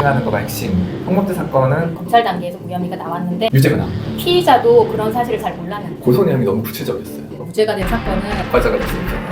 하는 거가 핵심. 성범죄 사건은 검찰 단계에서 무혐의가 나왔는데 유죄가 나와. 피의자도 그런 사실을 잘 몰랐는데 고소 내용이 너무 구체적이었어요. 무죄가 된 사건은 과자가 됐습니다.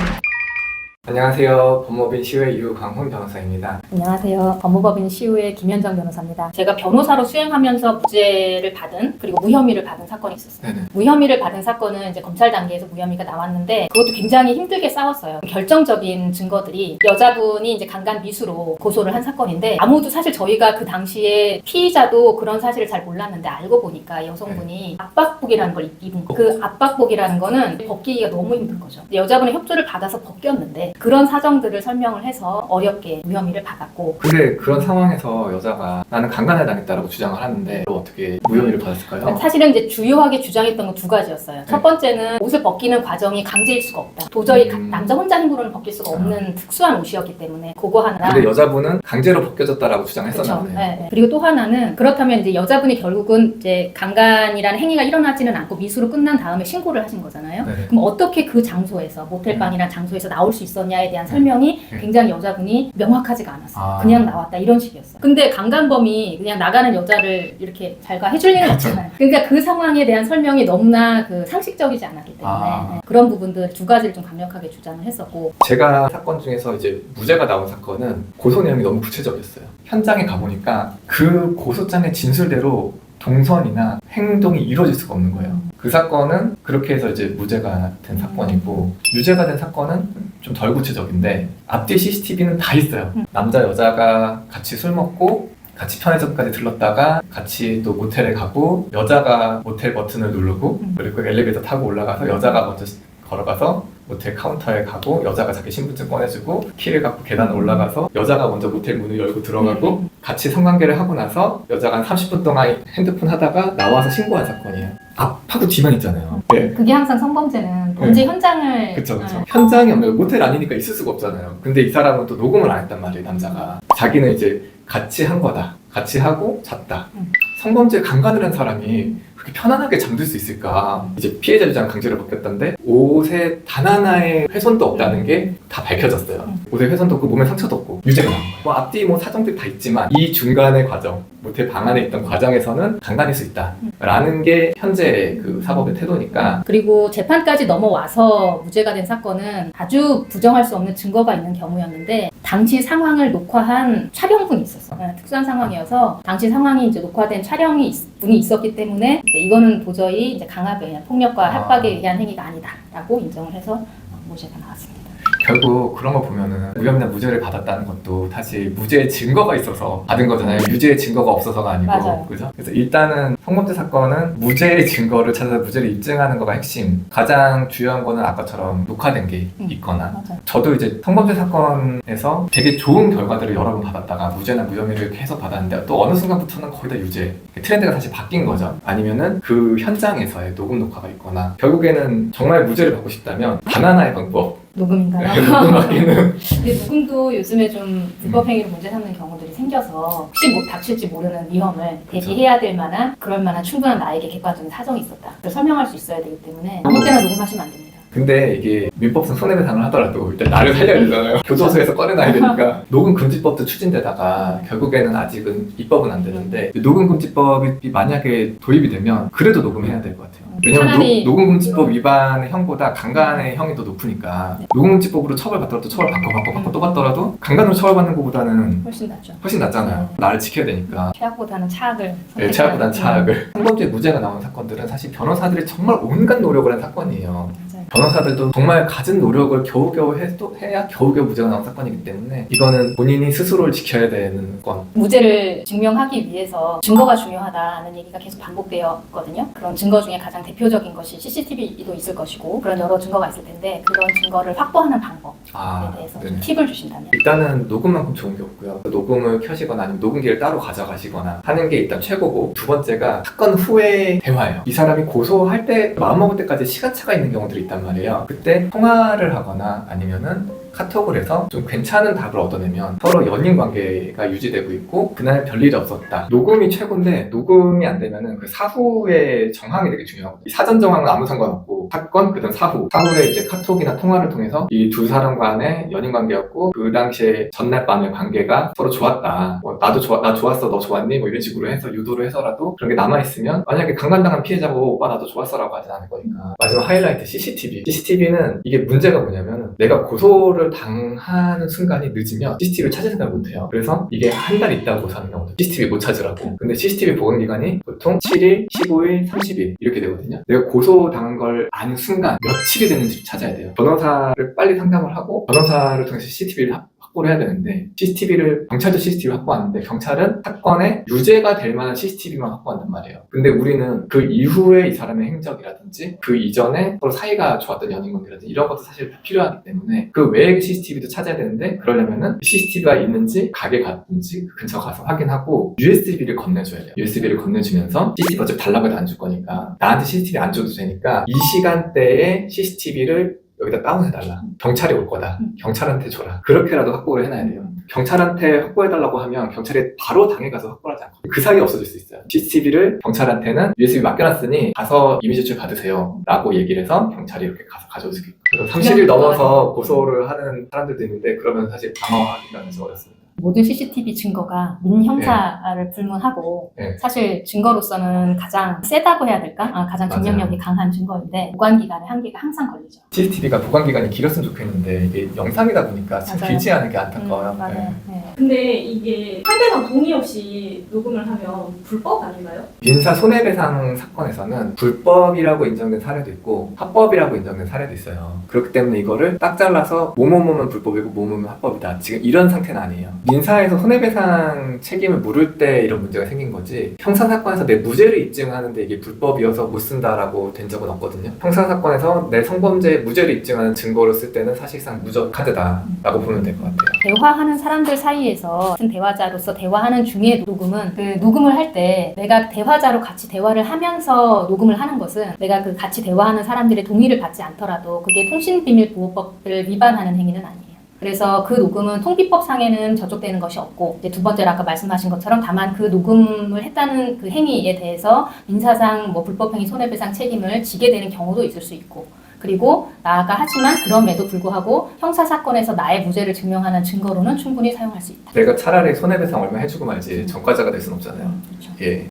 안녕하세요. 법무법인 시우의 유광훈 변호사입니다. 안녕하세요. 법무법인 시우의 김현정 변호사입니다. 제가 변호사로 수행하면서 무죄를 받은 그리고 무혐의를 받은 사건이 있었어요. 네네. 무혐의를 받은 사건은 이제 검찰 단계에서 무혐의가 나왔는데 그것도 굉장히 힘들게 싸웠어요. 결정적인 증거들이 여자분이 이제 강간 미수로 고소를 한 사건인데 아무도 사실 저희가 그 당시에 피의자도 그런 사실을 잘 몰랐는데 알고 보니까 여성분이 압박복이라는 걸 입은 거. 그 압박복이라는 거는 벗기기가 너무 힘든 거죠. 여자분의 협조를 받아서 벗겼는데 그런 사정들을 설명을 해서 어렵게 무혐의를 받았고. 근데 그런 상황에서 여자가 나는 강간을 당했다라고 주장을 하는데 또 어떻게 무혐의를 받았을까요? 사실은 이제 주요하게 주장했던 건 두 가지였어요. 첫 번째는 옷을 벗기는 과정이 강제일 수가 없다. 도저히 남자 혼자 힘으로는 벗길 수가 없는 특수한 옷이었기 때문에 그거 하나. 근데 여자분은 강제로 벗겨졌다라고 그렇죠. 주장했었는데. 네. 그리고 또 하나는 그렇다면 이제 여자분이 결국은 이제 강간이라는 행위가 일어나지는 않고 미수로 끝난 다음에 신고를 하신 거잖아요. 네네. 그럼 어떻게 그 장소에서 모텔방이라는 장소에서 나올 수 있었냐에 대한 설명이 굉장히 여자분이 명확하지가 않았어요. 그냥 나왔다 이런 식이었어요. 근데 강간범이 그냥 나가는 여자를 이렇게 잘가 해줄 리는 없잖아요. 그러니까 그 상황에 대한 설명이 너무나 그 상식적이지 않았기 때문에 그런 부분들 두 가지를 좀 강력하게 주장을 했었고. 제가 사건 중에서 이제 무죄가 나온 사건은 고소 내용이 너무 구체적이었어요. 현장에 가보니까 그 고소장의 진술대로 동선이나 행동이 이루어질 수가 없는 거예요. 그 사건은 그렇게 해서 이제 무죄가 된 사건이고, 유죄가 된 사건은 좀 덜 구체적인데 앞뒤 CCTV는 다 있어요. 남자 여자가 같이 술 먹고 같이 편의점까지 들렀다가 같이 또 모텔에 가고, 여자가 모텔 버튼을 누르고 그리고 엘리베이터 타고 올라가서 여자가 먼저 걸어가서 모텔 카운터에 가고, 여자가 자기 신분증 꺼내주고 키를 갖고 계단을 올라가서 여자가 먼저 모텔 문을 열고 들어가고, 같이 성관계를 하고 나서 여자가 한 30분 동안 핸드폰 하다가 나와서 신고한 사건이에요. 앞하고 뒤만 있잖아요. 네. 그게 항상 성범죄는 범죄 현장을. 그쵸. 현장이 없는, 모텔 아니니까 있을 수가 없잖아요. 근데 이 사람은 또 녹음을 안 했단 말이에요, 남자가. 자기는 이제 같이 한 거다. 같이 하고 잤다. 성범죄 강간을 한 사람이 그렇게 편안하게 잠들 수 있을까? 이제 피해자 주장 강제로 벗겼던데 옷에 단 하나의 훼손도 없다는 게 다 밝혀졌어요. 옷에 훼손도 없고 몸에 상처도 없고 유죄가 나온 거예요. 뭐 앞뒤 뭐 사정들이 다 있지만 이 중간의 과정, 모텔 방 안에 있던 과정에서는 강간일 수 있다라는 게 현재 그 사법의 태도니까. 그리고 재판까지 넘어와서 무죄가 된 사건은 아주 부정할 수 없는 증거가 있는 경우였는데 당시 상황을 녹화한 촬영분이 있었어요. 특수한 상황이어서 당시 상황이 이제 녹화된 촬영분이 있었기 때문에 이제 이거는 도저히 이제 강압에 폭력과 협박에 의한 행위가 아니다라고 인정을 해서 무죄가 나왔습니다. 결국 그런 거 보면은 무혐의나 무죄를 받았다는 것도 사실 무죄의 증거가 있어서 받은 거잖아요. 유죄의 증거가 없어서가 아니고. 맞아요. 그죠? 그래서 일단은 성범죄 사건은 무죄의 증거를 찾아서 무죄를 입증하는 거가 핵심. 가장 중요한 거는 아까처럼 녹화된 게 있거나. 맞아요. 저도 이제 성범죄 사건에서 되게 좋은 결과들을 여러 번 받았다가 무죄나 무혐의를 계속 받았는데 또 어느 순간부터는 거의 다 유죄. 트렌드가 사실 바뀐 거죠. 아니면은 그 현장에서의 녹음 녹화가 있거나. 결국에는 정말 무죄를 받고 싶다면 단 하나의 방법. 녹음인가요? 녹음하기는. 근데 녹음도 요즘에 좀 불법행위로 문제 삼는 경우들이 생겨서 혹시 뭐 닥칠지 모르는 위험을 대비해야 될 만한 그럴 만한 충분한 나에게 객관적인 사정이 있었다. 그걸 설명할 수 있어야 되기 때문에 아무 때나 녹음하시면 안 됩니다. 근데 이게 민법상 손해배상을 하더라도 일단 나를 살려야 되잖아요. 교도소에서 꺼내놔야 되니까. 녹음금지법도 추진되다가 결국에는 아직은 입법은 안 되는데, 녹음금지법이 만약에 도입이 되면 그래도 녹음해야 될 것 같아요. 왜냐면 차라리 녹음금지법 위반의 형보다 강간의 형이 더 높으니까. 녹음금지법으로 처벌받더라도 처벌 받고 또 받더라도 강간으로 처벌받는 것보다는 훨씬 낫죠. 훨씬 낫잖아요. 나를 지켜야 되니까. 최악보다는 차악을. 네, 최악보단 차악을. 성범죄 무죄가 나온 사건들은 사실 변호사들이 정말 온갖 노력을 한 사건이에요. 맞아요. 변호사들도 정말 갖은 노력을 겨우겨우 해야 겨우겨우 무죄가 나온 사건이기 때문에 이거는 본인이 스스로를 지켜야 되는 건. 무죄를 증명하기 위해서 증거가 중요하다는 얘기가 계속 반복되었거든요. 그런 증거 중에 가장 대표적인 것이 CCTV도 있을 것이고 그런 여러 증거가 있을 텐데 그런 증거를 확보하는 방법에 대해서 좀 팁을 주신다면? 일단은 녹음만큼 좋은 게 없고요. 녹음을 켜시거나 아니면 녹음기를 따로 가져가시거나 하는 게 일단 최고고, 두 번째가 사건 후의 대화예요. 이 사람이 고소할 때 마음먹을 때까지 시간차가 있는 경우들이 있단 말이에요. 그때 통화를 하거나 아니면은 카톡을 해서 좀 괜찮은 답을 얻어내면 서로 연인 관계가 유지되고 있고 그날 별일이 없었다. 녹음이 최고인데 녹음이 안 되면은 그 사후의 정황이 되게 중요하거든요. 이 사전 정황은 아무 상관없고 사건 그다음 사후에 이제 카톡이나 통화를 통해서 이 두 사람 간의 연인 관계였고 그 당시에 전날 밤의 관계가 서로 좋았다. 뭐 나도 나 좋았어, 너 좋았니? 뭐 이런 식으로 해서 유도를 해서라도 그런 게 남아있으면 만약에 강간당한 피해자고 오빠 나도 좋았어라고 하진 않을 거니까. 마지막 하이라이트 CCTV는 이게 문제가 뭐냐면 내가 고소를 당하는 순간이 늦으면 CCTV를 찾을 생각을 못해요. 그래서 이게 한 달 있다고 고소하는 경우도 CCTV 못 찾으라고. 근데 CCTV 보건 기간이 보통 7일, 15일, 30일 이렇게 되거든요. 내가 고소당한 걸 아는 순간 며칠이 됐는지 찾아야 돼요. 변호사를 빨리 상담을 하고 변호사를 통해서 CCTV를 확보를 해야 되는데 경찰도 CCTV를 확보하는데 경찰은 사건에 유죄가 될 만한 CCTV만 확보한단 말이에요. 근데 우리는 그 이후에 이 사람의 행적이라든지 그 이전에 서로 사이가 좋았던 연인관계라든지 이런 것도 사실 필요하기 때문에 그 외의 CCTV도 찾아야 되는데 그러려면은 CCTV가 있는지 가게 갔든지 그 근처 가서 확인하고 USB를 건네줘야 돼요. USB를 건네주면서 CCTV 어차피 달라고 해도 안 줄 거니까 나한테 CCTV 안 줘도 되니까 이 시간대에 CCTV를 여기다 다운해달라. 경찰이 올 거다. 경찰한테 줘라. 그렇게라도 확보를 해놔야 돼요. 경찰한테 확보해달라고 하면 경찰이 바로 당해가서 확보를 하지 않거든요. 그 사이에 없어질 수 있어요. CCTV를 경찰한테는 USB 맡겨놨으니 가서 이미지 제출 받으세요 라고 얘기를 해서 경찰이 이렇게 가서 가져올 수 있고 30일 넘어서 고소를 하는 사람들도 있는데 그러면 사실 방어하기가 어렵습니다. 모든 CCTV 증거가 민형사를 불문하고 네. 사실 증거로서는 가장 세다고 해야 될까? 가장 증명력이 강한 증거인데 보관기간의 한계가 항상 걸리죠. CCTV가 보관기간이 길었으면 좋겠는데 이게 영상이다 보니까 참 맞아요. 길지 않은 게 안타까워요. 맞아요. 네. 네. 근데 이게 상대방 동의 없이 녹음을 하면 불법 아닌가요? 민사 손해배상 사건에서는 불법이라고 인정된 사례도 있고 합법이라고 인정된 사례도 있어요. 그렇기 때문에 이거를 딱 잘라서 뭐뭐뭐는 불법이고 뭐뭐는 합법이다. 지금 이런 상태는 아니에요. 민사에서 손해배상 책임을 물을 때 이런 문제가 생긴 거지 형사사건에서 내 무죄를 입증하는데 이게 불법이어서 못 쓴다라고 된 적은 없거든요. 형사사건에서 내 성범죄 무죄를 입증하는 증거로 쓸 때는 사실상 무죄 카드다라고 보면 될 것 같아요. 대화하는 사람들 사이에서 같은 대화자로서 대화하는 중에 녹음은 그 녹음을 할 때 내가 대화자로 같이 대화를 하면서 녹음을 하는 것은 내가 그 같이 대화하는 사람들의 동의를 받지 않더라도 그게 통신비밀보호법을 위반하는 행위는 아니에요. 그래서 그 녹음은 통비법상에는 저촉되는 것이 없고 이제 두 번째로 아까 말씀하신 것처럼 다만 그 녹음을 했다는 그 행위에 대해서 민사상 뭐 불법행위 손해배상 책임을 지게 되는 경우도 있을 수 있고 그리고 나아가 하지만 그럼에도 불구하고 형사사건에서 나의 무죄를 증명하는 증거로는 충분히 사용할 수 있다. 내가 차라리 손해배상 얼마 해주고 말지 전과자가 될 수는 없잖아요. 그렇죠. 예.